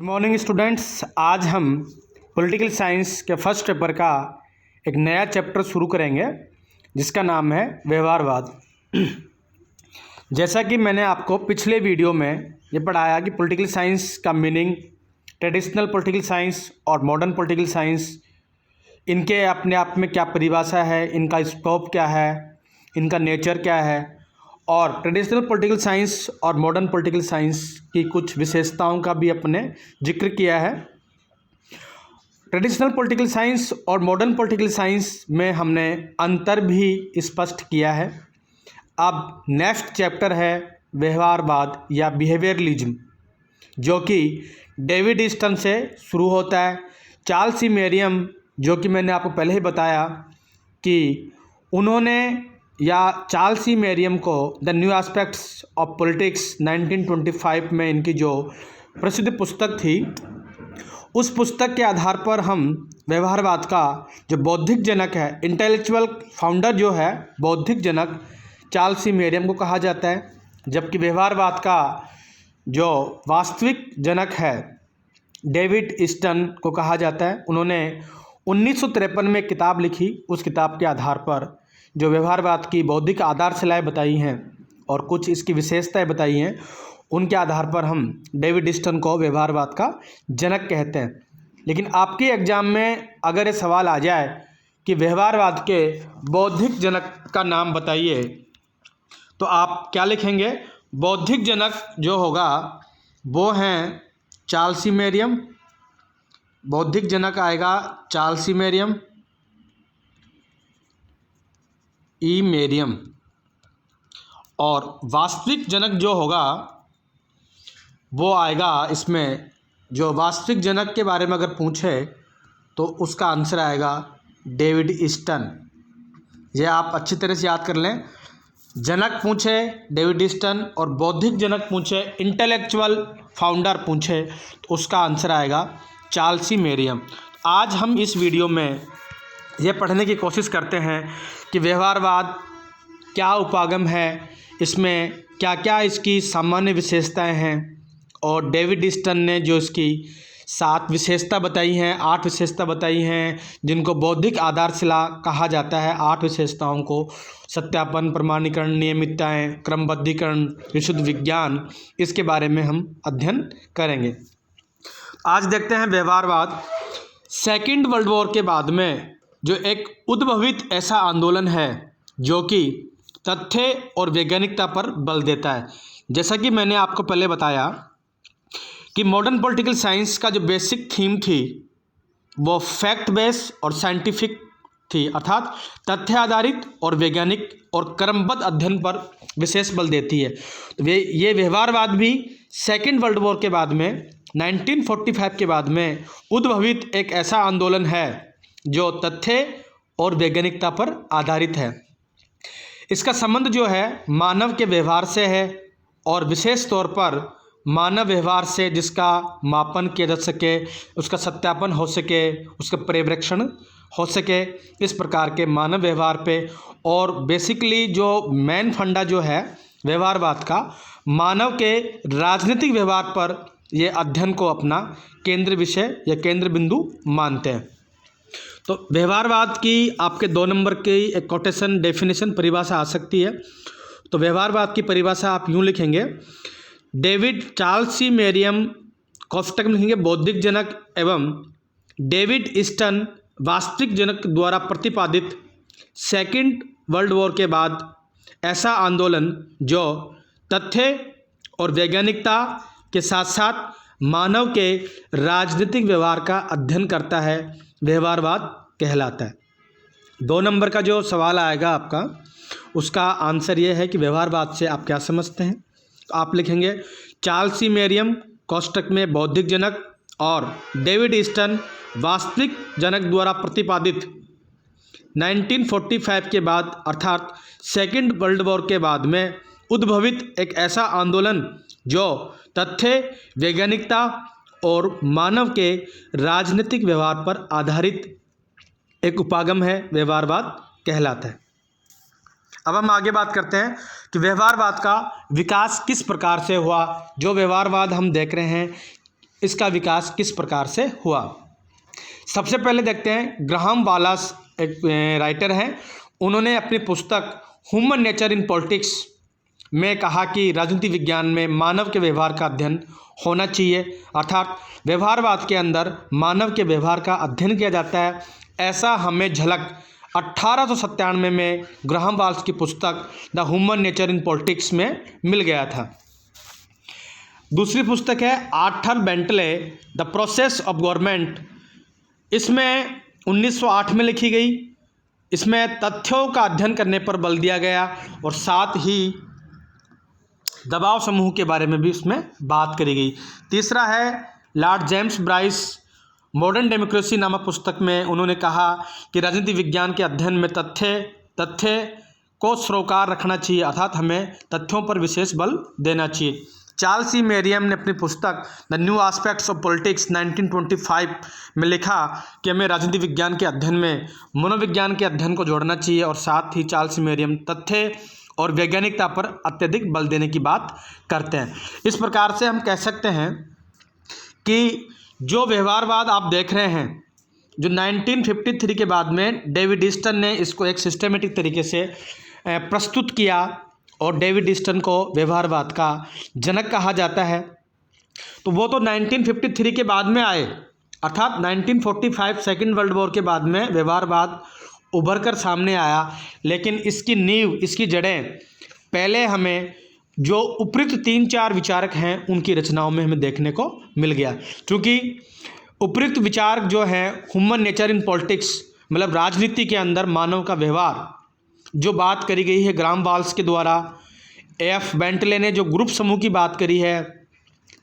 Good morning students. आज हम political science के फर्स्ट पेपर का एक नया चैप्टर शुरू करेंगे जिसका नाम है व्यवहारवाद। जैसा कि मैंने आपको पिछले वीडियो में ये पढ़ाया कि पॉलिटिकल साइंस का मीनिंग, ट्रेडिशनल पॉलिटिकल साइंस और मॉडर्न पॉलिटिकल साइंस, इनके अपने आप में क्या परिभाषा है, इनका स्कोप क्या है, इनका नेचर क्या है, और ट्रेडिशनल पॉलिटिकल साइंस और मॉडर्न पॉलिटिकल साइंस की कुछ विशेषताओं का भी अपने जिक्र किया है। ट्रेडिशनल पॉलिटिकल साइंस और मॉडर्न पॉलिटिकल साइंस में हमने अंतर भी स्पष्ट किया है। अब नेक्स्ट चैप्टर है व्यवहारवाद या बिहेवियरलिज्म, जो कि डेविड ईस्टन से शुरू होता है। चार्ल्स सी मेरियम, जो कि मैंने आपको पहले ही बताया कि उन्होंने या चार्ल्स सी मेरियम को the new aspects of politics 1925 में इनकी जो प्रसिद्ध पुस्तक थी, उस पुस्तक के आधार पर हम व्यवहारवाद का जो बौद्धिक जनक है, इंटेलेक्चुअल फाउंडर जो है, बौद्धिक जनक चार्ल्स सी मेरियम को कहा जाता है, जबकि व्यवहारवाद का जो वास्तविक जनक है डेविड ईस्टन को कहा जाता है। उन्होंने 1953 में किताब लिखी। उस किताब के आधार पर जो व्यवहारवाद की बौद्धिक आधारशिलाएं बताई हैं और कुछ इसकी विशेषताएं बताई हैं, उनके आधार पर हम डेविड ईस्टन को व्यवहारवाद का जनक कहते हैं। लेकिन आपके एग्जाम में अगर ये सवाल आ जाए कि व्यवहारवाद के बौद्धिक जनक का नाम बताइए, तो आप क्या लिखेंगे? बौद्धिक जनक जो होगा वो हैं चार्ल्स सी मेरियम। बौद्धिक जनक आएगा चार्ल्स सी मेरियम, ई मेरियम। और वास्तविक जनक जो होगा वो आएगा, इसमें जो वास्तविक जनक के बारे में अगर पूछे तो उसका आंसर आएगा डेविड ईस्टन। ये आप अच्छी तरह से याद कर लें। जनक पूछे डेविड ईस्टन और बौद्धिक जनक पूछे, इंटेलेक्चुअल फाउंडर पूछे, तो उसका आंसर आएगा चार्ल्स सी मेरियम। आज हम इस वीडियो में ये पढ़ने की कोशिश करते हैं कि व्यवहारवाद क्या उपागम है, इसमें क्या क्या इसकी सामान्य विशेषताएं हैं, और डेविड ईस्टन ने जो इसकी 7 विशेषता बताई हैं, 8 विशेषता बताई हैं, जिनको बौद्धिक आधारशिला कहा जाता है। 8 विशेषताओं को सत्यापन, प्रमाणीकरण, नियमितताएं, क्रमबद्धीकरण, विशुद्ध विज्ञान, इसके बारे में हम अध्ययन करेंगे। आज देखते हैं व्यवहारवाद। सेकेंड वर्ल्ड वॉर के बाद में जो एक उद्भवित ऐसा आंदोलन है जो कि तथ्य और वैज्ञानिकता पर बल देता है। जैसा कि मैंने आपको पहले बताया कि मॉडर्न पॉलिटिकल साइंस का जो बेसिक थीम थी वो फैक्ट बेस और साइंटिफिक थी, अर्थात तथ्य आधारित और वैज्ञानिक और क्रमबद्ध अध्ययन पर विशेष बल देती है। तो ये व्यवहारवाद भी सेकेंड वर्ल्ड वॉर के बाद में 1945 के बाद में उद्भवित एक ऐसा आंदोलन है जो तथ्य और वैज्ञानिकता पर आधारित है। इसका संबंध जो है मानव के व्यवहार से है, और विशेष तौर पर मानव व्यवहार से जिसका मापन किया जा सके, उसका सत्यापन हो सके, उसका पर्यवेक्षण हो सके, इस प्रकार के मानव व्यवहार पे। और बेसिकली जो मेन फंडा जो है व्यवहारवाद का, मानव के राजनीतिक व्यवहार पर ये अध्ययन को अपना केंद्र विषय या केंद्र बिंदु मानते हैं। तो व्यवहारवाद की आपके 2 नंबर की एक कोटेशन, डेफिनेशन, परिभाषा आ सकती है। तो व्यवहारवाद की परिभाषा आप यूँ लिखेंगे, डेविड चार्ल्स सी मेरियम कोष्टक में लिखेंगे बौद्धिक जनक एवं डेविड ईस्टन वास्तविक जनक द्वारा प्रतिपादित सेकेंड वर्ल्ड वॉर के बाद ऐसा आंदोलन जो तथ्य और वैज्ञानिकता के साथ साथ मानव के राजनीतिक व्यवहार का अध्ययन करता है, व्यवहारवाद कहलाता है। 2 नंबर का जो सवाल आएगा आपका, उसका आंसर ये है कि व्यवहारवाद से आप क्या समझते हैं। तो आप लिखेंगे चार्ल्स सी मेरियम कोष्टक में बौद्धिक जनक और डेविड ईस्टन वास्तविक जनक द्वारा प्रतिपादित 1945 के बाद, अर्थात सेकेंड वर्ल्ड वॉर के बाद में उद्भवित एक ऐसा आंदोलन जो तथ्य, वैज्ञानिकता और मानव के राजनीतिक व्यवहार पर आधारित एक उपागम है, व्यवहारवाद कहलाता है। अब हम आगे बात करते हैं कि व्यवहारवाद का विकास किस प्रकार से हुआ। जो व्यवहारवाद हम देख रहे हैं इसका विकास किस प्रकार से हुआ। सबसे पहले देखते हैं, ग्राहम वालास एक राइटर हैं, उन्होंने अपनी पुस्तक ह्यूमन नेचर इन पॉलिटिक्स में कहा कि राजनीति विज्ञान में मानव के व्यवहार का अध्ययन होना चाहिए, अर्थात व्यवहारवाद के अंदर मानव के व्यवहार का अध्ययन किया जाता है। ऐसा हमें झलक 1897 में ग्राहम वाल्स की पुस्तक the human nature in politics में मिल गया था। दूसरी पुस्तक है Arthur Bentley the process of government, इसमें 1908 में लिखी गई। इसमें तथ्यों का अध्ययन करने पर बल दिया गया और साथ ही दबाव समूह के बारे में भी उसमें बात करी गई। तीसरा है Lord James Bryce modern democracy नामक पुस्तक में उन्होंने कहा कि राजनीति विज्ञान के अध्ययन में तथ्य को सरोकार रखना चाहिए, अर्थात हमें तथ्यों पर विशेष बल देना चाहिए। चार्ल्स सी मेरियम ने अपनी पुस्तक the new aspects of politics 1925 में लिखा कि हमें राजनीति विज्ञान के अध्ययन में मनोविज्ञान के अध्ययन को जोड़ना चाहिए और साथ ही चार्ल्स सी मेरियम तथ्य और वैज्ञानिकता पर अत्यधिक बल देने की बात करते हैं। इस प्रकार से हम कह सकते हैं कि जो व्यवहारवाद आप देख रहे हैं, जो 1953 के बाद में डेविड ईस्टन ने इसको एक सिस्टेमेटिक तरीके से प्रस्तुत किया और डेविड ईस्टन को व्यवहारवाद का जनक कहा जाता है। तो वो तो 1953 के बाद में आए, अर्थात 1945 सेकेंड वर्ल्ड वॉर के बाद में व्यवहारवाद उभर कर सामने आया, लेकिन इसकी नींव, इसकी जड़ें पहले हमें जो उपयुक्त 3-4 विचारक हैं उनकी रचनाओं में हमें देखने को मिल गया। क्योंकि उपयुक्त विचारक जो है ह्यूमन नेचर इन पॉलिटिक्स, मतलब राजनीति के अंदर मानव का व्यवहार, जो बात करी गई है ग्राहम वाल्स के द्वारा, एफ बेंटले ने जो ग्रुप समूह की बात करी है,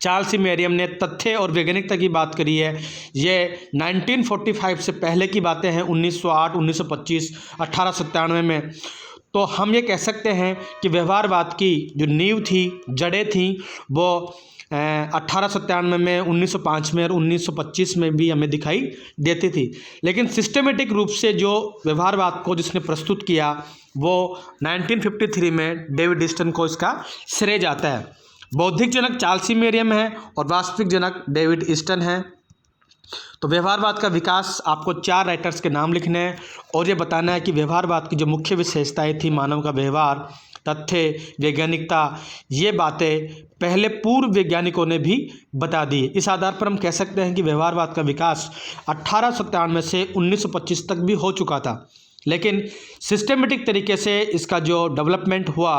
चार्ल्स सी मेरियम ने तथ्य और वैज्ञानिकता की बात करी है, ये 1945 से पहले की बातें हैं, 1908, 1925, 1897 में। तो हम ये कह सकते हैं कि व्यवहारवाद की जो नींव थी, जड़ें थीं, वो 1897 में, 1905 में और 1925 में भी हमें दिखाई देती थी। लेकिन सिस्टमेटिक रूप से जो व्यवहारवाद को जिसने प्रस्तुत किया वो 1953 में डेविड ईस्टन को इसका श्रेय जाता है। बौद्धिक जनक चार्ल्स सी मेरियम है और वास्तविक जनक डेविड ईस्टन है। तो व्यवहारवाद का विकास, आपको 4 राइटर्स के नाम लिखने हैं और ये बताना है कि व्यवहारवाद की जो मुख्य विशेषताएं थी, मानव का व्यवहार, तथ्य, वैज्ञानिकता, ये बातें पहले पूर्व वैज्ञानिकों ने भी बता दी। इस आधार पर हम कह सकते हैं कि व्यवहारवाद का विकास 1897 से 1925 तक भी हो चुका था, लेकिन सिस्टमेटिक तरीके से इसका जो डेवलपमेंट हुआ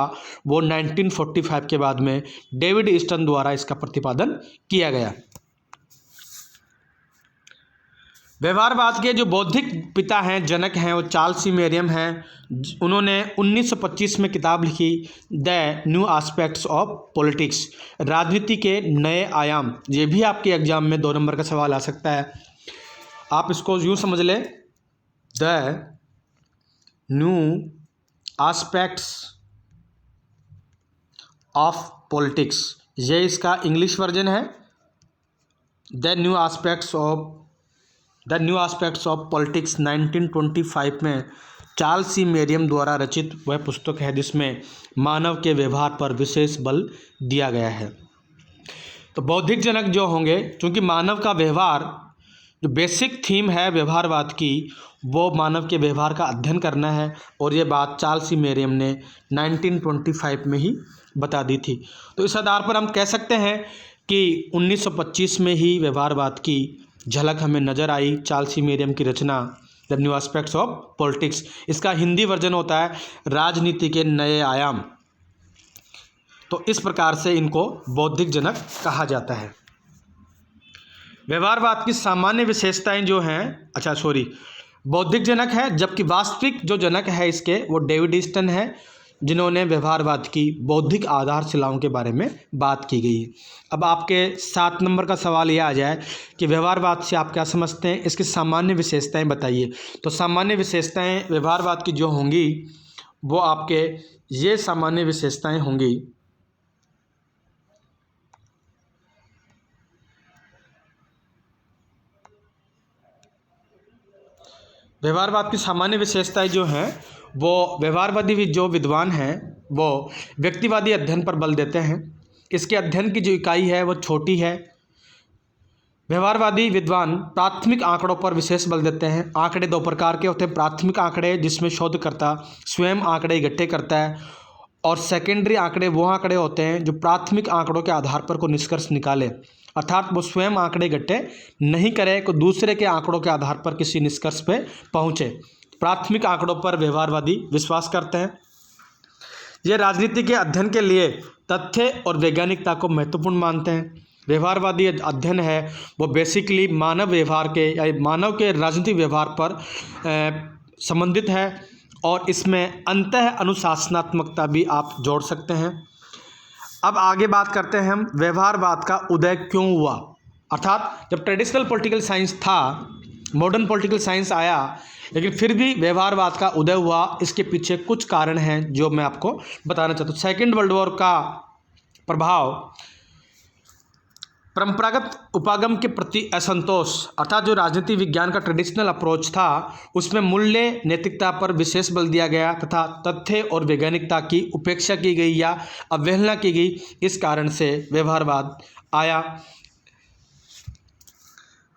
वो 1945 के बाद में डेविड ईस्टन द्वारा इसका प्रतिपादन किया गया। व्यवहारवाद के जो बौद्धिक पिता हैं, जनक हैं, वो चार्ल्स सी मेरियम हैं। उन्होंने 1925 में किताब लिखी the new aspects of politics, राजनीति के नए आयाम। ये भी आपके एग्जाम में 2 नंबर का सवाल आ सकता है। आप इसको यूँ समझ लें, the new aspects of politics, ये इसका इंग्लिश वर्जन है। The new aspects of politics 1925 में चार्ल्स सी मेरियम द्वारा रचित वह पुस्तक है जिसमें मानव के व्यवहार पर विशेष बल दिया गया है। तो बौद्धिक जनक जो होंगे, क्योंकि मानव का व्यवहार जो बेसिक थीम है व्यवहारवाद की, वो मानव के व्यवहार का अध्ययन करना है और ये बात चार्ल्स सी मेरियम ने 1925 में ही बता दी थी। तो इस आधार पर हम कह सकते हैं कि 1925 में ही व्यवहारवाद की झलक हमें नज़र आई। चार्ल्स सी मेरियम की रचना the new aspects of politics, इसका हिंदी वर्जन होता है राजनीति के नए आयाम। तो इस प्रकार से इनको बौद्धिक जनक कहा जाता है। व्यवहारवाद की सामान्य विशेषताएं जो हैं, बौद्धिक जनक है, जबकि वास्तविक जो जनक है इसके वो डेविड ईस्टन है, जिन्होंने व्यवहारवाद की बौद्धिक आधारशिलाओं के बारे में बात की गई। अब आपके 7 नंबर का सवाल यह आ जाए कि व्यवहारवाद से आप क्या समझते हैं, इसकी सामान्य विशेषताएं बताइए। तो सामान्य विशेषताएं व्यवहारवाद की जो होंगी वो आपके ये सामान्य विशेषताएं होंगी। व्यवहारवाद की सामान्य विशेषताएं जो हैं वो व्यवहारवादी जो विद्वान हैं वो व्यक्तिवादी अध्ययन पर बल देते हैं। इसके अध्ययन की जो इकाई है वो छोटी है, व्यवहारवादी विद्वान प्राथमिक आंकड़ों पर विशेष बल देते हैं। आंकड़े दो प्रकार के होते हैं, प्राथमिक आंकड़े जिसमें शोधकर्ता स्वयं आंकड़े इकट्ठे करता है, और सेकेंडरी आंकड़े वो आंकड़े होते हैं जो प्राथमिक आंकड़ों के आधार पर कोई निष्कर्ष निकाले, अर्थात वो स्वयं आंकड़े इकट्ठे नहीं करे, कोई दूसरे के आंकड़ों के आधार पर किसी निष्कर्ष पे पहुँचे। प्राथमिक आंकड़ों पर व्यवहारवादी विश्वास करते हैं। ये राजनीति के अध्ययन के लिए तथ्य और वैज्ञानिकता को महत्वपूर्ण मानते हैं। व्यवहारवादी अध्ययन है वो बेसिकली मानव व्यवहार के या मानव के राजनीतिक व्यवहार पर संबंधित है, और इसमें अंतः अनुशासनात्मकता भी आप जोड़ सकते हैं। अब आगे बात करते हैं हम व्यवहारवाद का उदय क्यों हुआ, अर्थात जब ट्रेडिशनल पॉलिटिकल साइंस था, मॉडर्न पॉलिटिकल साइंस आया, लेकिन फिर भी व्यवहारवाद का उदय हुआ। इसके पीछे कुछ कारण हैं जो मैं आपको बताना चाहता हूँ। सेकेंड वर्ल्ड वॉर का प्रभाव, परंपरागत उपागम के प्रति असंतोष, अर्थात जो राजनीति विज्ञान का ट्रेडिशनल अप्रोच था उसमें मूल्य नैतिकता पर विशेष बल दिया गया तथा तथ्य और वैज्ञानिकता की उपेक्षा की गई या अवहेलना की गई। इस कारण से व्यवहारवाद आया।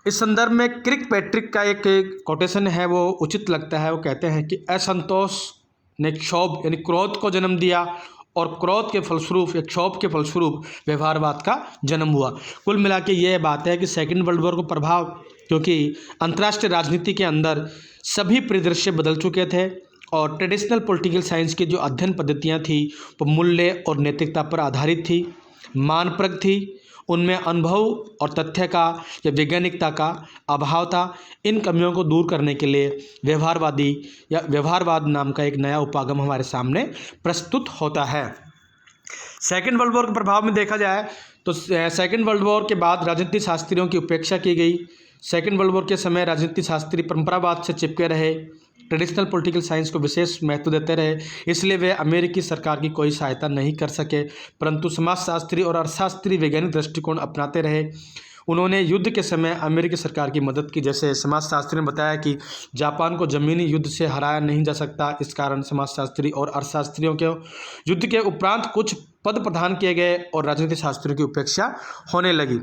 इस संदर्भ में किर्कपैट्रिक का एक कोटेशन है, वो उचित लगता है। वो कहते हैं कि असंतोष ने क्षोभ यानी क्रोध को जन्म दिया, और क्रोध के फलस्वरूप या क्षोभ के फलस्वरूप व्यवहारवाद का जन्म हुआ। कुल मिला के ये बात है कि सेकेंड वर्ल्ड वॉर का प्रभाव, क्योंकि अंतर्राष्ट्रीय राजनीति के अंदर सभी परिदृश्य बदल चुके थे और ट्रेडिशनल पॉलिटिकल साइंस की जो अध्ययन पद्धतियाँ थी वो मूल्य और नैतिकता पर आधारित थी, मानपरक थी, उनमें अनुभव और तथ्य का या वैज्ञानिकता का अभाव था। इन कमियों को दूर करने के लिए व्यवहारवादी या व्यवहारवाद नाम का एक नया उपागम हमारे सामने प्रस्तुत होता है। सेकेंड वर्ल्ड वॉर के प्रभाव में देखा जाए तो सेकेंड वर्ल्ड वॉर के बाद राजनीति शास्त्रियों की उपेक्षा की गई। सेकेंड वर्ल्ड वॉर के समय राजनीति शास्त्री परंपरावाद से चिपके रहे, ट्रेडिशनल पॉलिटिकल साइंस को विशेष महत्व देते रहे, इसलिए वे अमेरिकी सरकार की कोई सहायता नहीं कर सके, परंतु समाजशास्त्री और अर्थशास्त्री वैज्ञानिक दृष्टिकोण अपनाते रहे। उन्होंने युद्ध के समय अमेरिकी सरकार की मदद की। जैसे समाजशास्त्री ने बताया कि जापान को ज़मीनी युद्ध से हराया नहीं जा सकता, इस कारण समाजशास्त्री और अर्थशास्त्रियों के युद्ध के उपरांत कुछ पद प्रदान किए गए और राजनीति शास्त्रियों की उपेक्षा होने लगी।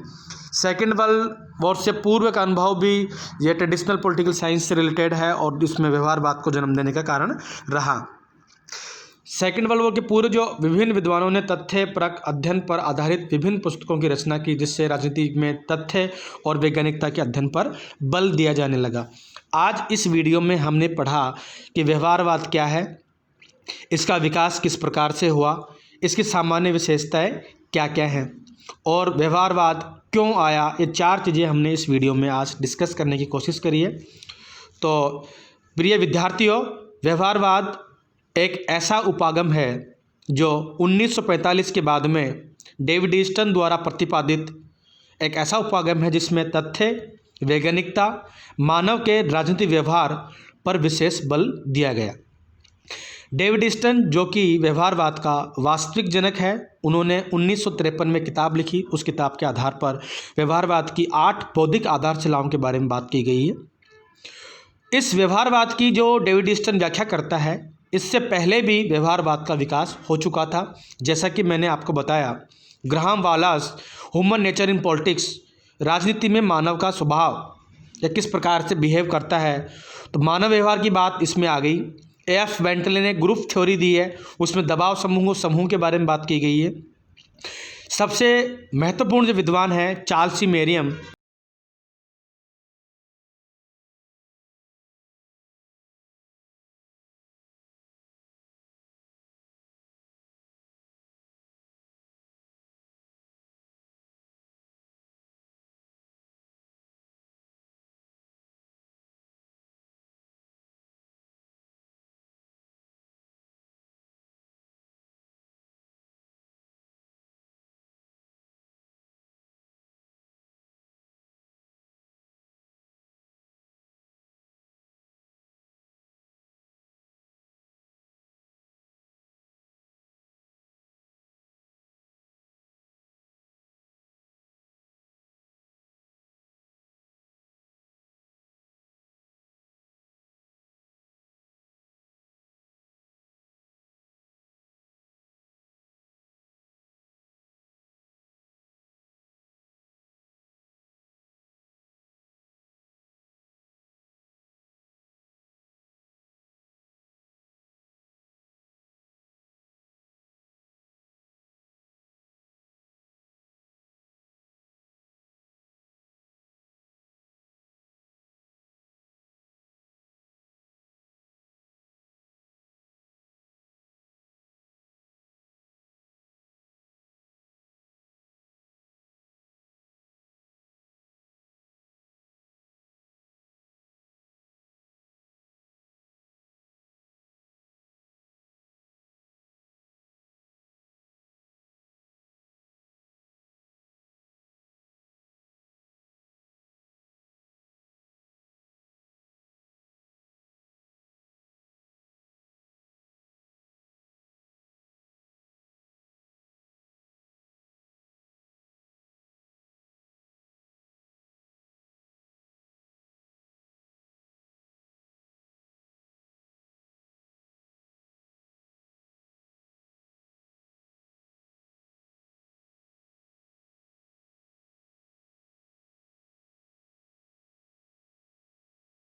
सेकेंड वर्ल्ड वॉर से पूर्व का अनुभव भी ये ट्रेडिशनल पॉलिटिकल साइंस से रिलेटेड है और इसमें व्यवहारवाद को जन्म देने का कारण रहा। सेकेंड वर्ल्ड वॉर के पूर्व जो विभिन्न विद्वानों ने तथ्य परक अध्ययन पर आधारित विभिन्न पुस्तकों की रचना की, जिससे राजनीति में तथ्य और वैज्ञानिकता के अध्ययन पर बल दिया जाने लगा। आज इस वीडियो में हमने पढ़ा कि व्यवहारवाद क्या है, इसका विकास किस प्रकार से हुआ, इसकी सामान्य विशेषताएं क्या क्या हैं और व्यवहारवाद क्यों आया। ये चार चीज़ें हमने इस वीडियो में आज डिस्कस करने की कोशिश करी है। तो प्रिय विद्यार्थियों, व्यवहारवाद एक ऐसा उपागम है जो 1945 के बाद में डेविड ईस्टन द्वारा प्रतिपादित एक ऐसा उपागम है जिसमें तथ्य, वैज्ञानिकता, मानव के राजनीतिक व्यवहार पर विशेष बल दिया गया। डेविड ईस्टन, जो कि व्यवहारवाद का वास्तविक जनक है, उन्होंने 1953 में किताब लिखी। उस किताब के आधार पर व्यवहारवाद की 8 बौद्धिक आधारशिलाओं के बारे में बात की गई है। इस व्यवहारवाद की जो डेविड ईस्टन व्याख्या करता है, इससे पहले भी व्यवहारवाद का विकास हो चुका था। जैसा कि मैंने आपको बताया, Graham Wallas human nature in politics, राजनीति में मानव का स्वभाव या किस प्रकार से बिहेव करता है, तो मानव व्यवहार की बात इसमें आ गई। एफ बेंटले ने ग्रुप थ्योरी दी है, उसमें दबाव समूह के बारे में बात की गई है। सबसे महत्वपूर्ण जो विद्वान है चार्ल्स सी मेरियम,